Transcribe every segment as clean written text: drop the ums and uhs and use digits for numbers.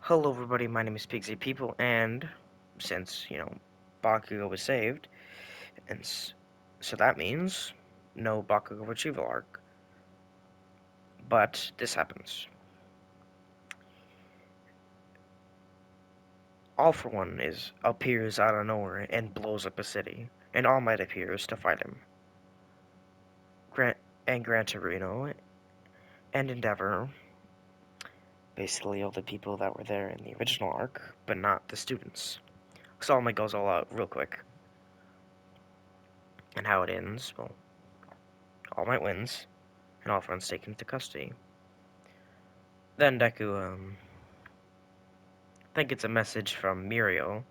Hello everybody, my name is Pixie People, and since, Bakugo was saved, and so that means no Bakugo retrieval arc. But this happens. All for One appears out of nowhere and blows up a city, and All Might appears to fight him. Gran Torino and Endeavor, basically all the people that were there in the original arc, but not the students. So All Might goes all out real quick. And how it ends, well, All Might wins, and All for One's taken into custody. Then Deku, I think it's a message from Mirio.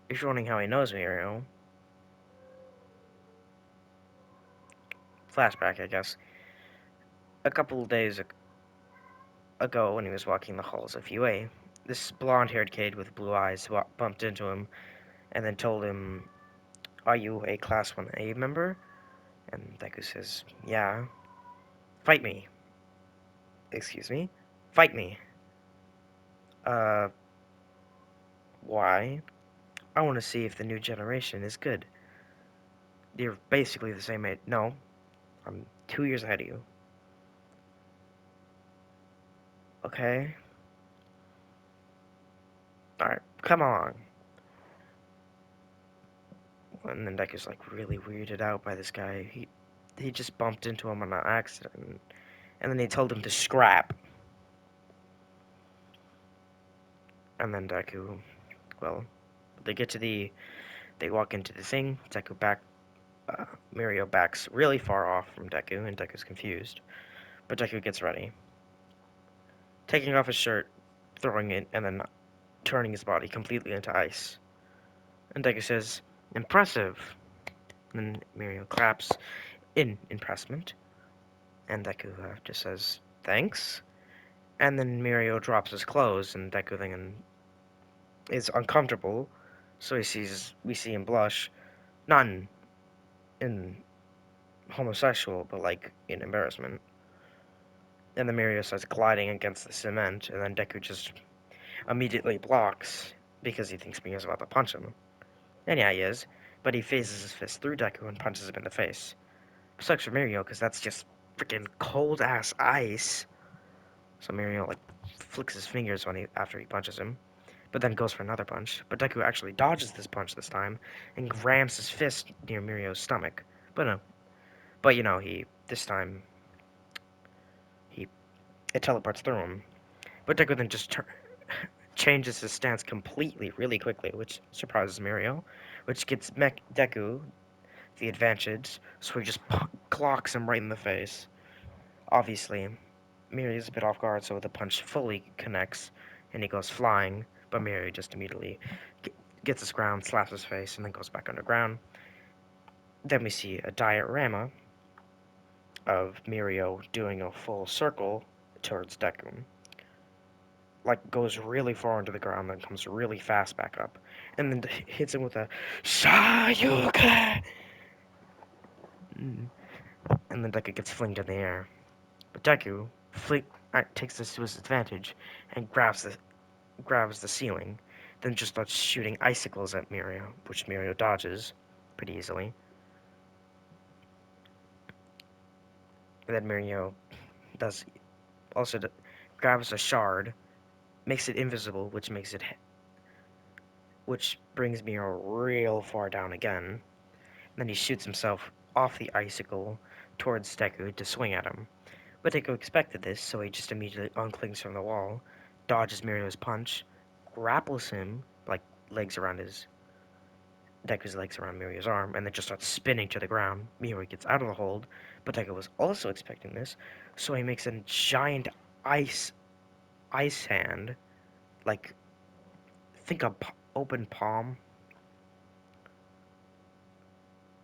He's wondering how he knows Mirio. Flashback, I guess. A couple of days ago, when he was walking the halls of UA, this blonde-haired kid with blue eyes bumped into him and then told him, "Are you a Class 1A member?" And Deku says, "Yeah." "Fight me." "Excuse me?" "Fight me." Uh, why? "I want to see if the new generation is good." "You're basically the same age." "No, I'm 2 years ahead of you." "Okay. Alright, come on." And then Deku's like really weirded out by this guy. He just bumped into him on an accident, and then he told him to scrap. And then Deku, well, they get to they walk into the thing. Uh, Mirio backs really far off from Deku, and Deku's confused. But Deku gets ready, taking off his shirt, throwing it, and then turning his body completely into ice. And Deku says, "Impressive." And then Mirio claps in impressment, and Deku just says, "Thanks." And then Mirio drops his clothes, and Deku then is uncomfortable, so we see him blush, not in homosexual, but like in embarrassment. And then Mirio starts gliding against the cement, and then Deku just immediately blocks because he thinks Mirio's about to punch him. And yeah, he is, but he phases his fist through Deku and punches him in the face. Sucks for Mirio, because that's just freaking cold ass ice. So Mirio like flicks his fingers after he punches him, but then goes for another punch. But Deku actually dodges this punch this time and rams his fist near Mirio's stomach. But no, but he this time he it teleports through him. But Deku then just changes his stance completely, really quickly, which surprises Mirio, which gives Deku the advantage. So he just clocks him right in the face. Obviously, Mirio's a bit off guard, so the punch fully connects, and he goes flying. But Mirio just immediately gets his ground, slaps his face, and then goes back underground. Then we see a diorama of Mirio doing a full circle towards Deku. Like, goes really far into the ground, then comes really fast back up, and then hits him with a Sayuka! And then Deku gets flinged in the air. But Deku takes this to his advantage and grabs the ceiling, then just starts shooting icicles at Mirio, which Mirio dodges pretty easily. And then Mirio does also grabs a shard, makes it invisible, which brings Mirio real far down again. Then he shoots himself off the icicle towards Deku to swing at him. But Deku expected this, so he just immediately unclings from the wall, dodges Mirio's punch, grapples him, like Deku's legs around Mirio's arm, and then just starts spinning to the ground. Mirio gets out of the hold, but Deku was also expecting this, so he makes a giant ice hand, like think a open palm,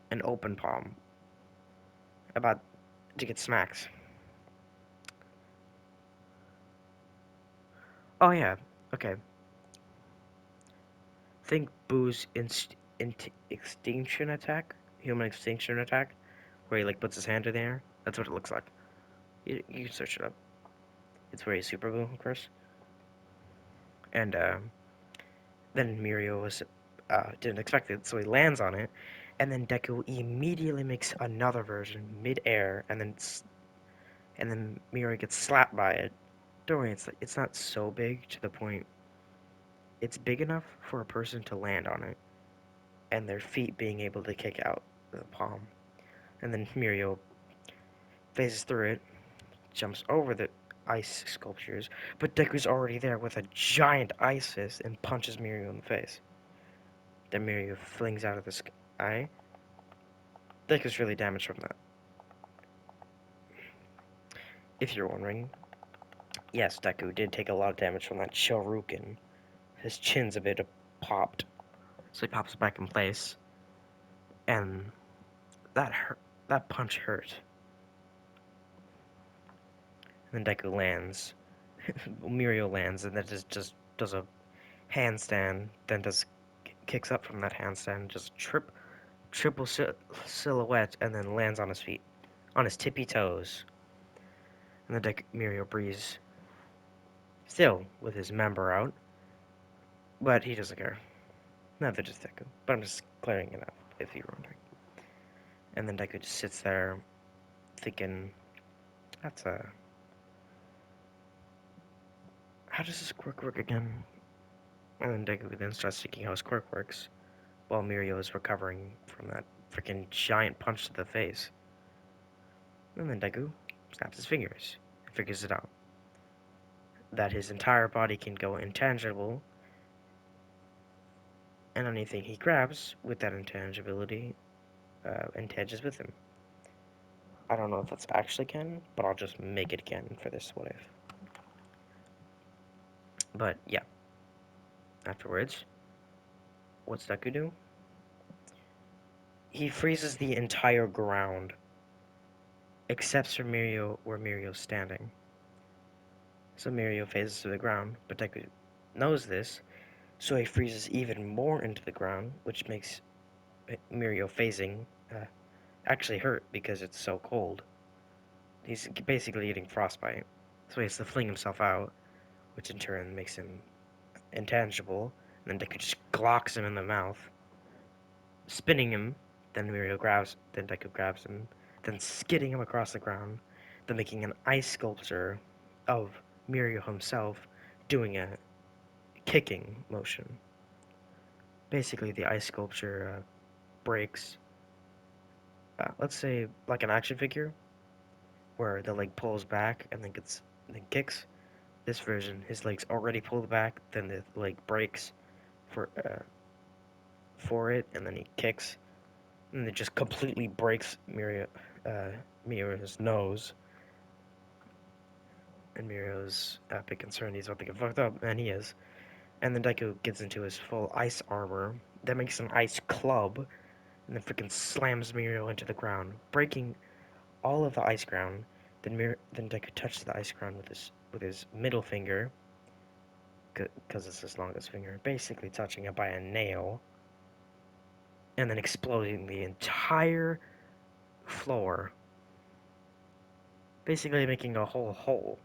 an open palm, about to get smacked. Oh yeah, okay. Think Boo's extinction attack, human extinction attack, where he like puts his hand in the air. That's what it looks like. You can search it up. It's where he's super glue, of course. And then Mirio was didn't expect it, so he lands on it, and then Deku immediately makes another version mid-air, and then Mirio gets slapped by it. Don't worry, it's not so big to the point. It's big enough for a person to land on it, and their feet being able to kick out the palm. And then Mirio phases through it, jumps over the ice sculptures, but Deku's already there with a giant ice fist and punches Mirio in the face. Then Mirio flings out of the sky. Deku's really damaged from that. If you're wondering, yes, Deku did take a lot of damage from that Shoryuken. His chin's a bit popped, so he pops back in place, and that hurt. That punch hurt. And then Deku lands. Mirio lands, and then just does a handstand, then kicks up from that handstand, just triple silhouette, and then lands on his feet, on his tippy toes. And then Mirio breathes, still with his member out, but he doesn't care. Neither does Deku. But I'm just clearing it up, if you're wondering. And then Deku just sits there, thinking, that's a... How does this quirk work again? And then Deku then starts thinking how his quirk works, while Mirio is recovering from that freaking giant punch to the face. And then Deku snaps his fingers and figures it out. That his entire body can go intangible, and anything he grabs with that intangibility entanges with him. I don't know if that's actually canon, but I'll just make it canon for this what if. But yeah, afterwards, what's Deku do? He freezes the entire ground, except for Mirio where Mirio's standing. So Mirio phases to the ground, but Deku knows this, so he freezes even more into the ground, which makes Mirio phasing actually hurt because it's so cold. He's basically getting frostbite, so he has to fling himself out, which in turn makes him intangible, and then Deku just glocks him in the mouth, spinning him, then Deku grabs him, then skidding him across the ground, then making an ice sculpture of Mirio himself doing a kicking motion. Basically, the ice sculpture breaks, let's say, like an action figure, where the leg pulls back and then kicks. This version, his leg's already pulled back, then the leg breaks for it, and then he kicks, and it just completely breaks Mirio's nose. And Mirio's a bit concerned he's about to get fucked up, and he is. And then Deku gets into his full ice armor, then makes an ice club, and then freaking slams Mirio into the ground, breaking all of the ice ground. Then Deku touches the ice ground with his middle finger, because it's his longest finger, basically touching it by a nail, and then exploding the entire floor, basically making a whole hole.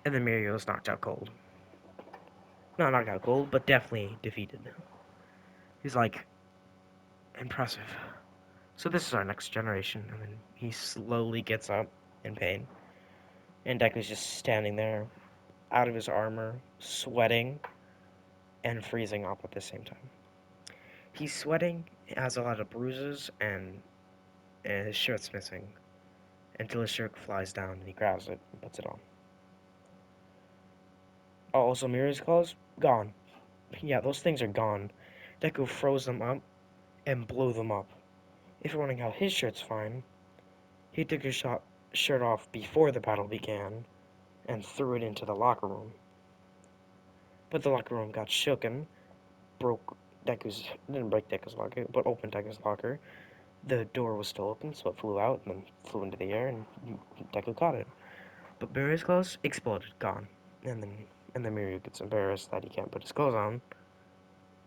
And then Mirio is knocked out cold. Not knocked out cold, but definitely defeated. He's like, impressive. So this is our next generation, and then he slowly gets up in pain. And Deku's just standing there, out of his armor, sweating, and freezing up at the same time. He's sweating, has a lot of bruises, and his shirt's missing. Until his shirt flies down, and he grabs it and puts it on. Oh, also Mirror's clothes? Gone. Yeah, those things are gone. Deku froze them up and blew them up. If you're wondering how his shirt's fine, he took his shirt off before the battle began and threw it into the locker room. But the locker room got shooken, didn't break Deku's locker, but opened Deku's locker. The door was still open, so it flew out and then flew into the air, and Deku caught it. But Mirio's clothes exploded, gone. And then Mirio gets embarrassed that he can't put his clothes on,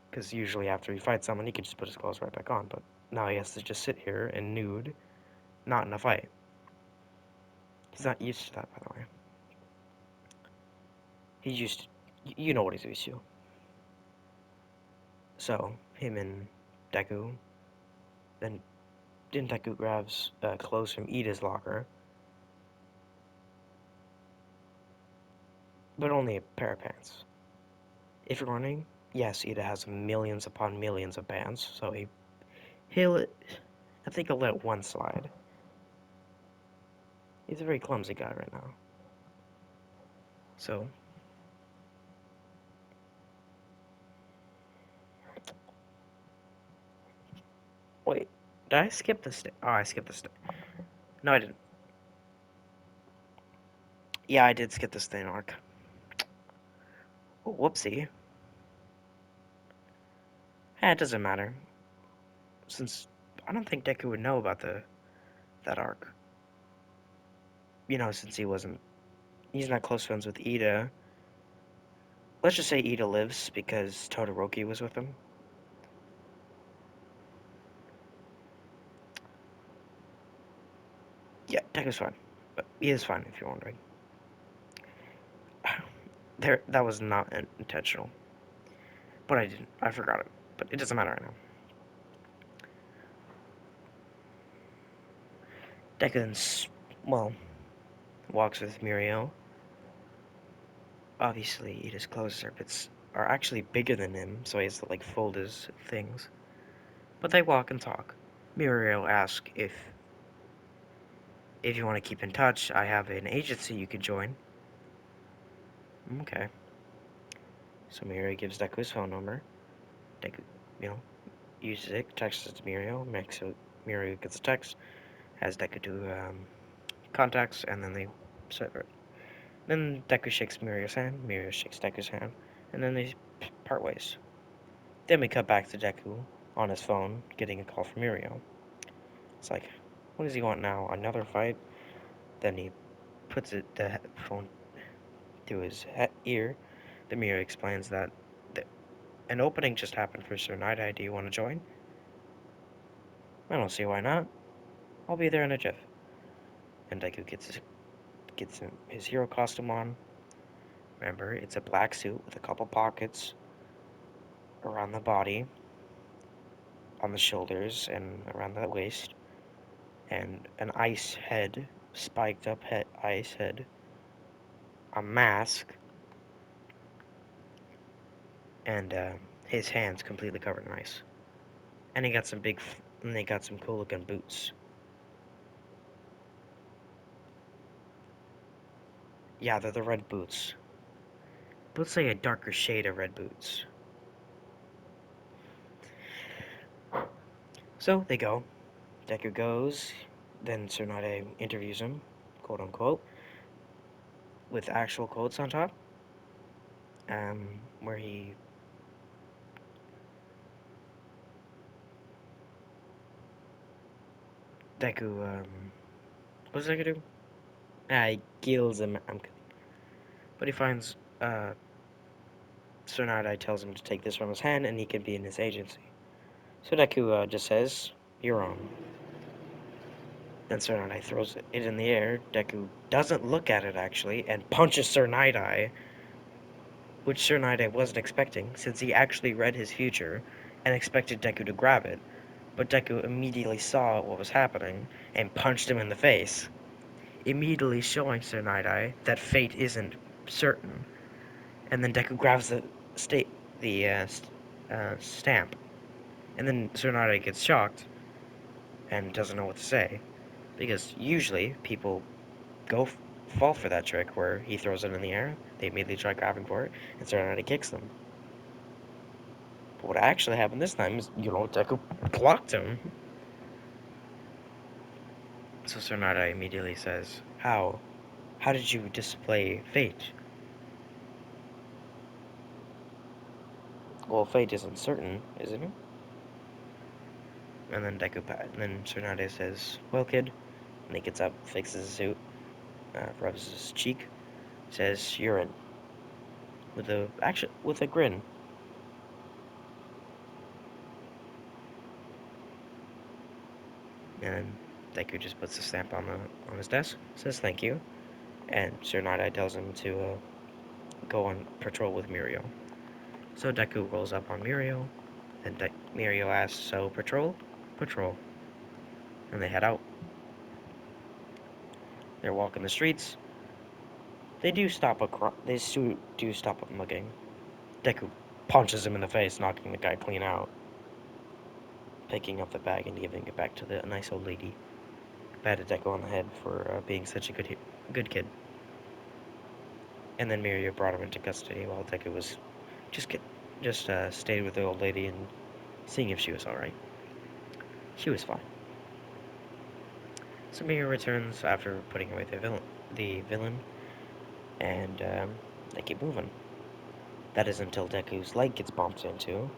because usually after he fights someone, he can just put his clothes right back on, but now he has to just sit here and nude, not in a fight. He's not used to that, by the way. He's used to, you know what he's used to. So, him and Deku, then Deku grabs clothes from Ida's locker, but only a pair of pants. If you're wondering, yes, Ida has millions upon millions of pants, so he'll, I think he'll let one slide. He's a very clumsy guy right now. So, wait, did I skip this? Oh, I skipped this. No, I didn't. Yeah, I did skip this thing arc. Oh, whoopsie. Eh, it doesn't matter, since I don't think Deku would know about that arc. You know, since he's not close friends with Ida. Let's just say Ida lives because Todoroki was with him. Yeah, Deku's fine. But he is fine, if you're wondering. That was not intentional. But I didn't. I forgot it. But it doesn't matter right now. Deku then, well, walks with Muriel. Obviously, Ida's clothes are actually bigger than him, so he has to, like, fold his things. But they walk and talk. Muriel asks if you want to keep in touch, I have an agency you could join. Okay. So Muriel gives Deku his phone number. Deku, you know, uses it, texts it to Muriel, Muriel gets a text, has Deku do contacts, and then they separate. Then Deku shakes Muriel's hand, Muriel shakes Deku's hand, and then they part ways. Then we cut back to Deku on his phone, getting a call from Muriel. It's like, what does he want now? Another fight? Then he puts the phone to his ear. The Muriel explains that an opening just happened for Sir Night-Eye. Do you want to join? I don't see why not. I'll be there in a jiff. And Deku gets his hero costume on. Remember, it's a black suit with a couple pockets around the body, on the shoulders, and around the waist, and an ice head, spiked up ice head, a mask, and his hands completely covered in ice. And he got some cool looking boots. Yeah, they're the red boots. Let's say a darker shade of red boots. So they go. Deku goes. Then Tsunade interviews him, quote unquote, with actual quotes on top. Where Deku, what does Deku do? He kills him. I'm kidding. But he finds, Tsunade tells him to take this from his hand and he can be in his agency. So Deku, just says, you're on. Then Sir Night-Eye throws it in the air. Deku doesn't look at it, actually, and punches Sir Night-Eye, which Sir Night-Eye wasn't expecting, since he actually read his future and expected Deku to grab it. But Deku immediately saw what was happening and punched him in the face, immediately showing Sir Night-Eye that fate isn't certain. And then Deku grabs the stamp, and then Sir Night-Eye gets shocked and doesn't know what to say, because usually people go fall for that trick where he throws it in the air, they immediately try grabbing for it, and Sir Night-Eye kicks them. But what actually happened this time is, Deku blocked him. So Sir Night-Eye immediately says, How? How did you display fate? Well, fate isn't certain, isn't it? And then and then Sir Night-Eye says, Well, kid. And he gets up, fixes his suit, rubs his cheek, says, You're in. With a grin. And Deku just puts the stamp on his desk, says thank you, and Sir Night-Eye tells him to go on patrol with Mirio. So Deku rolls up on Mirio, and Mirio asks, "So patrol, patrol," and they head out. They're walking the streets. They do stop do stop a mugging. Deku punches him in the face, knocking the guy clean out, picking up the bag and giving it back to the nice old lady. Patted Deku on the head for being such a good kid. And then Mirio brought him into custody while Deku was just stayed with the old lady and seeing if she was all right. She was fine. So Mirio returns after putting away the villain, and they keep moving. That is until Deku's leg gets bumped into,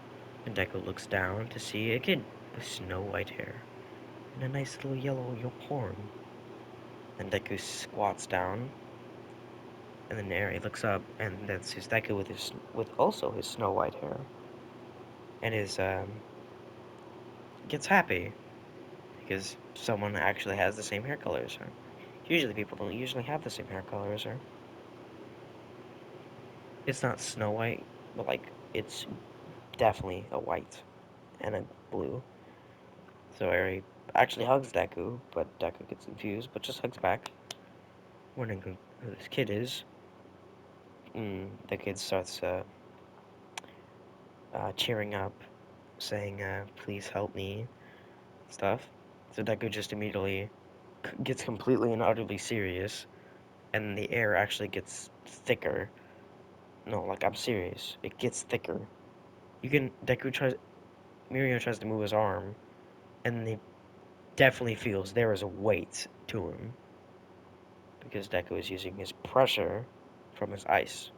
and Deku looks down to see a kid with snow white hair and a nice little yellow horn. Then Deku squats down, and then Eri looks up, and then sees Deku with also his snow white hair, and gets happy because someone actually has the same hair color as her. Usually people don't usually have the same hair color as her. It's not Snow White, but like it's definitely a white and a blue. So Eri actually hugs Deku, but Deku gets confused, but just hugs back, wondering who this kid is. The kid starts cheering up, saying, "Please help me," stuff. So Deku just immediately gets completely and utterly serious, and the air actually gets thicker. No, like I'm serious. It gets thicker. Mirio tries to move his arm, and he definitely feels there is a weight to him because Deku is using his pressure from his ice.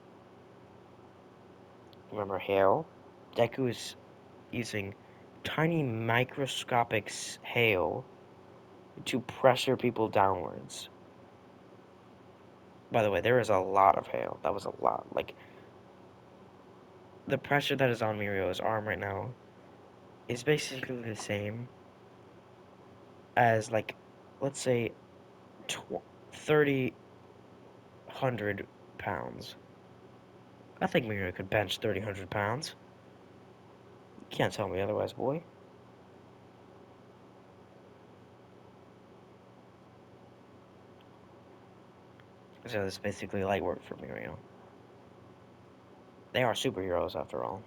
Remember hail? Deku is using tiny microscopic hail to pressure people downwards. By the way, there is a lot of hail. That was a lot. Like, the pressure that is on Mirio's arm right now is basically the same as, like, let's say 3,000 pounds. I think Mirio could bench 3,000 pounds. You can't tell me otherwise, boy. So this is basically light work for Mirio. They are superheroes, after all.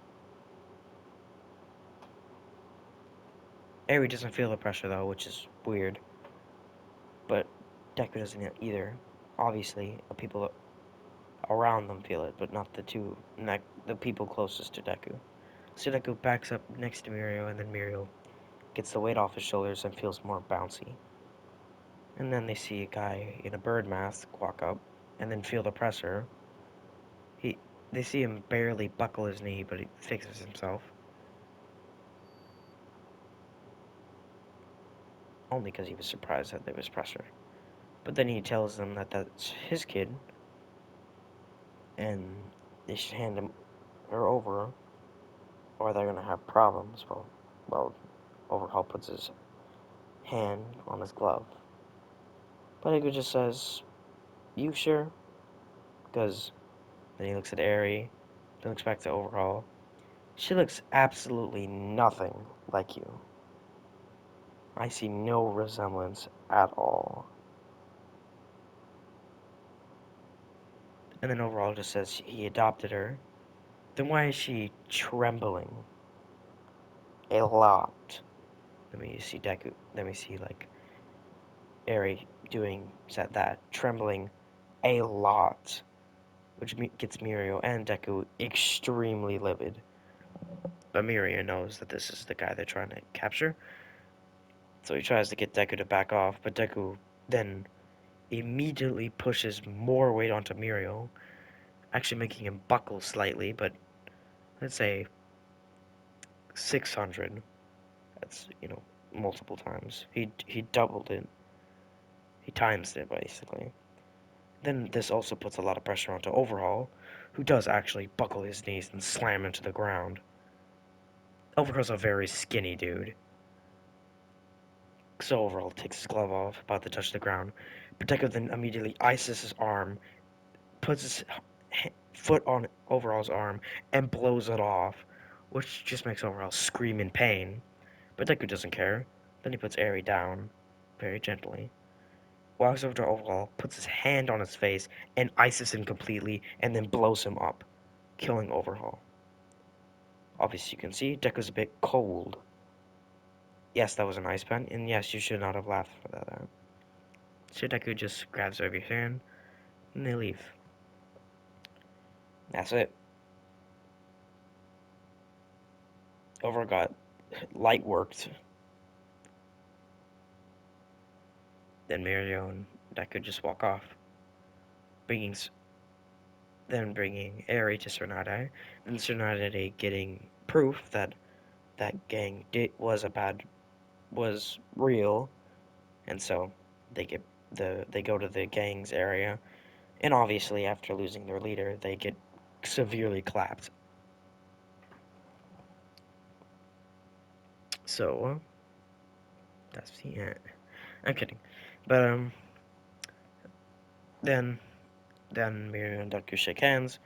Eri doesn't feel the pressure, though, which is weird. But Deku doesn't either. Obviously, the people around them feel it, but not the people closest to Deku. So Deku backs up next to Mirio, and then Mirio gets the weight off his shoulders and feels more bouncy. And then they see a guy in a bird mask walk up, and then feel the pressure. He, they see him barely buckle his knee, but he fixes himself. Only because he was surprised that there was pressure. But then he tells them that that's his kid, and they should hand him her over, or they're gonna have problems. Well, Overhaul puts his hand on his glove. But Igu just says, "You sure?" Because then he looks at Eri, then looks back to Overhaul. She looks absolutely nothing like you. I see no resemblance at all. And then Overhaul just says he adopted her. Then why is she trembling a lot? Let me see Deku. Let me see like Eri doing said that trembling a lot, which gets Mirio and Deku extremely livid. But Mirio knows that this is the guy they're trying to capture, so he tries to get Deku to back off, but Deku then immediately pushes more weight onto Mirio, actually making him buckle slightly, but let's say 600. That's, multiple times. He doubled it. He times it, basically. Then this also puts a lot of pressure onto Overhaul, who does actually buckle his knees and slam into the ground. Overhaul's a very skinny dude. So Overhaul takes his glove off, about to touch the ground. But Deku then immediately ices his arm, puts his foot on Overall's arm and blows it off, which just makes Overall scream in pain. But Deku doesn't care. Then he puts Eri down, very gently, walks over to Overall, puts his hand on his face, and ices him completely, and then blows him up, killing Overhaul. Obviously, you can see Deku's a bit cold. Yes, that was an ice pen, and yes, you should not have laughed for that. So Deku just grabs over his hand, and they leave. That's it. Overall got light worked. Then Mirio and Deku just walk off, bringing bringing Eri to Tsunade, and Tsunade getting proof that that gang was real, and so they go to the gang's area, and obviously after losing their leader, they get severely clapped. So that's the end. I'm kidding, but then then Mirio and Deku shake hands.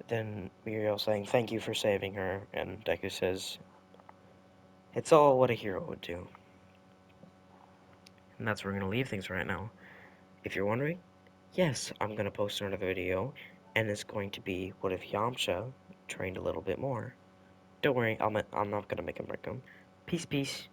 Then Mirio saying thank you for saving her, and Deku says it's all what a hero would do. And that's where we're gonna leave things right now. If you're wondering, yes, I'm gonna post another video, and it's going to be what if Yamcha trained a little bit more. Don't worry, I'm not gonna make him break him. Peace, peace.